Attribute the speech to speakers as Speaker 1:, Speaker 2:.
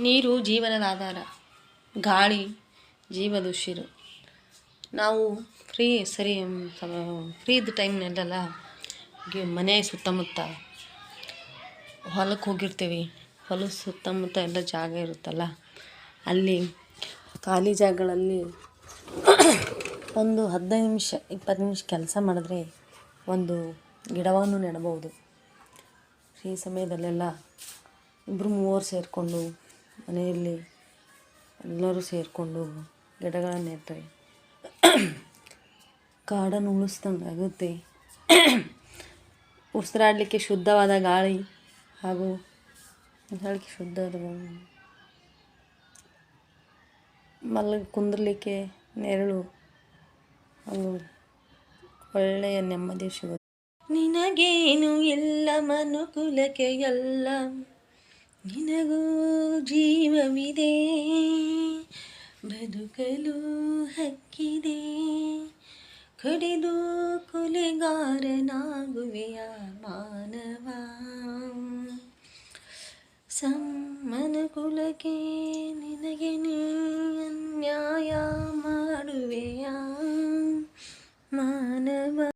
Speaker 1: ನೀರು ಜೀವನದ ಆಧಾರ, ಗಾಳಿ ಜೀವದುಸಿರು. ನಾವು ಫ್ರೀ ಇದ್ದ ಟೈಮ್ನಲ್ಲೆಲ್ಲ ಮನೆ ಸುತ್ತಮುತ್ತ ಹೊಲಕ್ಕೆ ಹೋಗಿರ್ತೀವಿ. ಹೊಲದ ಸುತ್ತಮುತ್ತ ಎಲ್ಲ ಜಾಗ ಇರುತ್ತಲ್ಲ, ಅಲ್ಲಿ ಖಾಲಿ ಜಾಗಗಳಲ್ಲಿ ಒಂದು 15 ನಿಮಿಷ 20 ನಿಮಿಷ ಕೆಲಸ ಮಾಡಿದ್ರೆ ಒಂದು ಗಿಡವನ್ನು ನೆಡಬಹುದು. ಫ್ರೀ ಸಮಯದಲ್ಲೆಲ್ಲ 2-3 ಸೇರಿಕೊಂಡು ಮನೆಯಲ್ಲಿ ಎಲ್ಲರೂ ಸೇರಿಕೊಂಡು ಗಿಡಗಳನ್ನು ನೆಟ್ಟರೆ ಕಾಡನ್ನು ಉಳಿಸ್ದಂಗೆ ಆಗುತ್ತೆ. ಉಸಿರಾಡಲಿಕ್ಕೆ ಶುದ್ಧವಾದ ಗಾಳಿ ಹಾಗೂ ಶುದ್ಧವಾದ ಕುಂದ್ರಲಿಕ್ಕೆ ನೆರಳು ಹಾಗೂ ಒಳ್ಳೆಯ ನೆಮ್ಮದಿ ಸಿಗುತ್ತೆ. ನಿನಗೇನು ಇಲ್ಲ ಮನುಕುಲಕ್ಕೆ ಎಲ್ಲ, ನಿನಗೂ ಜೀವವಿದೆ, ಬದುಕಲು ಹಕ್ಕಿದೆ, ಕಡಿದು ಕೊಲೆಗಾರನಾಗುವೆಯ ಮಾನವ. ಮನುಕುಲಕ್ಕೆ ನಿನಗೆ